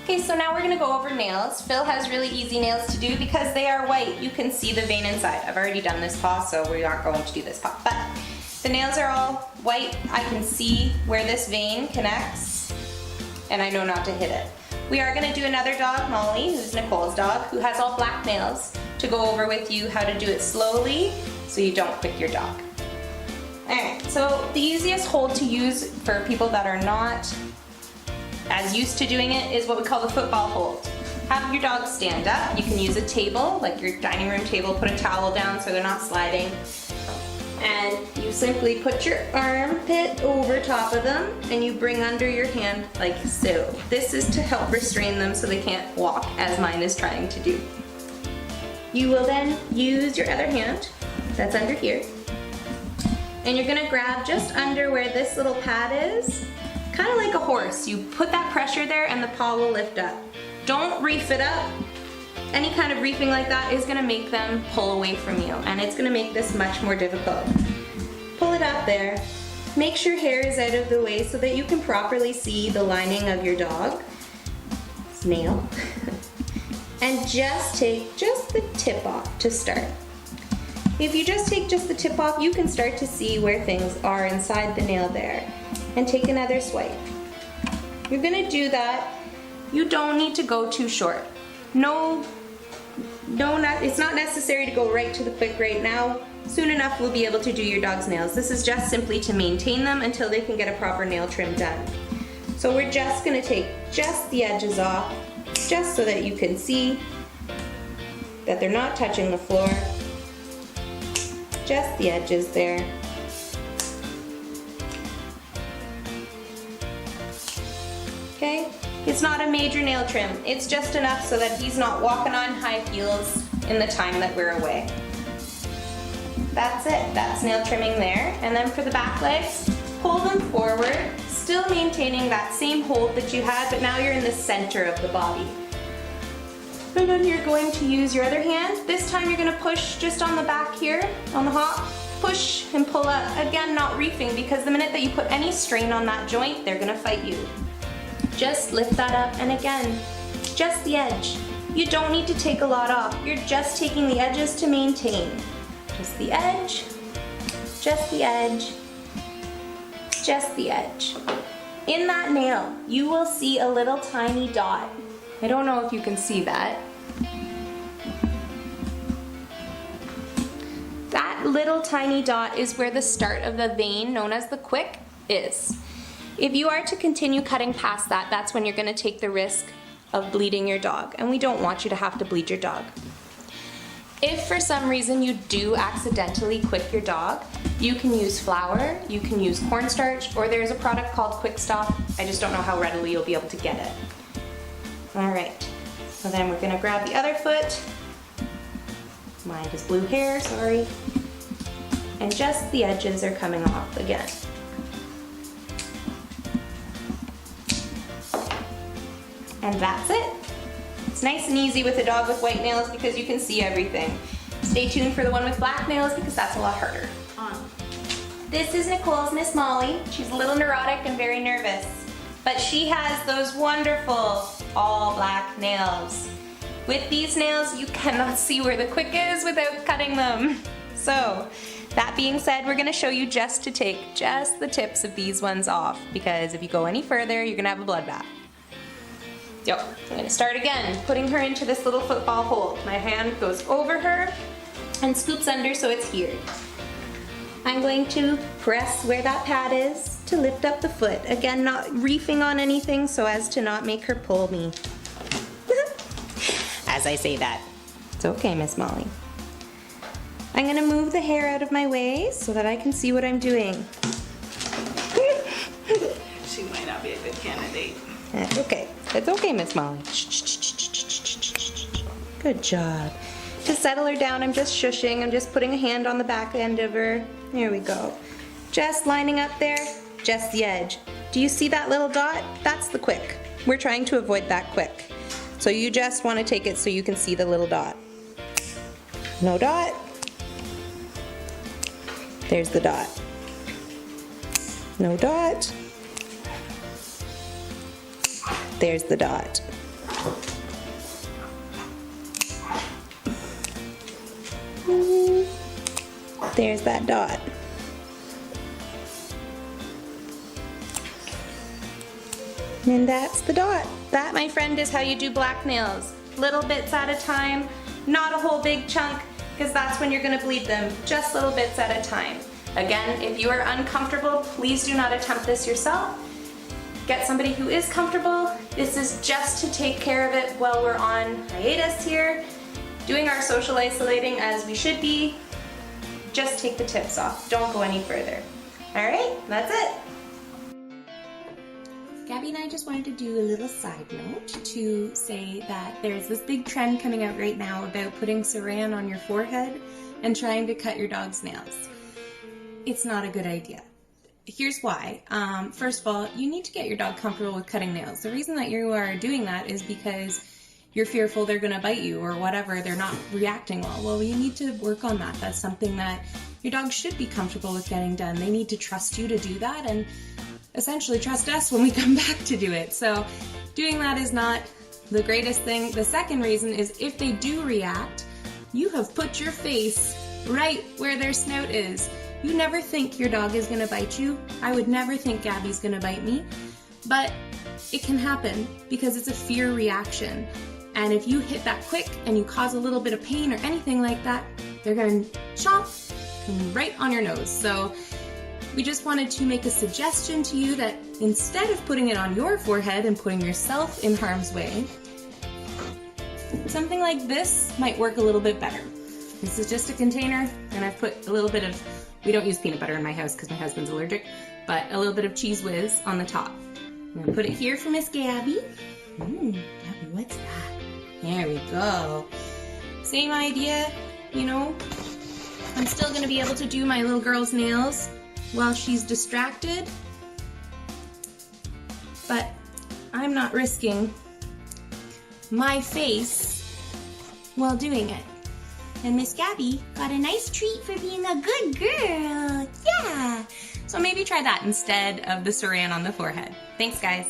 Okay, so now we're gonna go over nails. Phil has really easy nails to do because they are white. You can see the vein inside. I've already done this paw, so we aren't going to do this paw. But the nails are all white. I can see where this vein connects, and I know not to hit it. We are gonna do another dog, Molly, who's Nicole's dog, who has all black nails, to go over with you how to do it slowly so you don't prick your dog. Alright, so the easiest hold to use for people that are not as used to doing it is what we call the football hold. Have your dog stand up. You can use a table, like your dining room table, put a towel down so they're not sliding. And you simply put your armpit over top of them and you bring under your hand like so. This is to help restrain them so they can't walk, as mine is trying to do. You will then use your other hand, that's under here, and you're gonna grab just under where this little pad is, kind of like a horse. You put that pressure there and the paw will lift up. Don't reef it up. Any kind of reefing like that is gonna make them pull away from you, and it's gonna make this much more difficult. Pull it up there. Make sure hair is out of the way so that you can properly see the lining of your dog's nail. And just take just the tip off to start. If you just take just the tip off, you can start to see where things are inside the nail there. And take another swipe. You're gonna do that. You don't need to go too short. It's not necessary to go right to the quick right now. Soon enough we'll be able to do your dog's nails. This is just simply to maintain them until they can get a proper nail trim done. So we're just gonna take just the edges off, just so that you can see that they're not touching the floor. Just the edges there. Okay? It's not a major nail trim. It's just enough so that he's not walking on high heels in the time that we're away. That's it. That's nail trimming there. And then for the back legs, pull them forward, still maintaining that same hold that you had, but now you're in the center of the body. And then you're going to use your other hand. This time you're going to push just on the back here, on the hop. Push and pull up. Again, not reefing, because the minute that you put any strain on that joint, they're going to fight you. Just lift that up, and again, just the edge. You don't need to take a lot off. You're just taking the edges to maintain. Just the edge, just the edge, just the edge. In that nail, you will see a little tiny dot. I don't know if you can see that. That little tiny dot is where the start of the vein, known as the quick, is. If you are to continue cutting past that, that's when you're going to take the risk of bleeding your dog, and we don't want you to have to bleed your dog. If for some reason you do accidentally quick your dog, you can use flour, you can use cornstarch, or there's a product called Quick Stop. I just don't know how readily you'll be able to get it. Alright, so then we're going to grab the other foot. Mine is blue hair, sorry. And just the edges are coming off again. And that's it. It's nice and easy with a dog with white nails because you can see everything. Stay tuned for the one with black nails because that's a lot harder. This is Nicole's Miss Molly. She's a little neurotic and very nervous, but she has those wonderful all black nails. With these nails, you cannot see where the quick is without cutting them. So, that being said, we're gonna show you just to take just the tips of these ones off, because if you go any further, you're gonna have a bloodbath. So, I'm gonna start again, putting her into this little football hold. My hand goes over her and scoops under so it's here. I'm going to press where that pad is to lift up the foot. Again, not reefing on anything so as to not make her pull me. As I say that. It's okay, Miss Molly. I'm gonna move the hair out of my way so that I can see what I'm doing. She might not be a good candidate. That's okay. It's okay, Miss Molly. Good job. To settle her down, I'm just shushing. I'm just putting a hand on the back end of her. There we go. Just lining up there, just the edge. Do you see that little dot? That's the quick. We're trying to avoid that quick. So you just want to take it so you can see the little dot. No dot. There's the dot. No dot. There's the dot. There's that dot. And that's the dot. That, my friend, is how you do black nails. Little bits at a time, not a whole big chunk, because that's when you're gonna bleed them. Just little bits at a time. Again, if you are uncomfortable, please do not attempt this yourself. Get somebody who is comfortable. This is just to take care of it while we're on hiatus here, doing our social isolating as we should be. Just take the tips off. Don't go any further. All right, that's it. Gabby and I just wanted to do a little side note to say that there's this big trend coming out right now about putting saran on your forehead and trying to cut your dog's nails. It's not a good idea. Here's why. First of all, you need to get your dog comfortable with cutting nails. The reason that you are doing that is because you're fearful they're gonna bite you or whatever, they're not reacting well. Well, you need to work on that. That's something that your dog should be comfortable with getting done. They need to trust you to do that and essentially trust us when we come back to do it. So doing that is not the greatest thing. The second reason is if they do react, you have put your face right where their snout is. You never think your dog is gonna bite you. I would never think Gabby's gonna bite me, but it can happen because it's a fear reaction. And if you hit that quick and you cause a little bit of pain or anything like that, they're gonna chomp right on your nose. So we just wanted to make a suggestion to you that instead of putting it on your forehead and putting yourself in harm's way, something like this might work a little bit better. This is just a container, and I've put a little bit of, we don't use peanut butter in my house because my husband's allergic, but a little bit of Cheese Whiz on the top. I'm gonna put it here for Miss Gabby. Gabby, what's that? There we go. Same idea, you know, I'm still gonna be able to do my little girl's nails while she's distracted, but I'm not risking my face while doing it. And Miss Gabby got a nice treat for being a good girl. Yeah! So maybe try that instead of the saran on the forehead. Thanks, guys.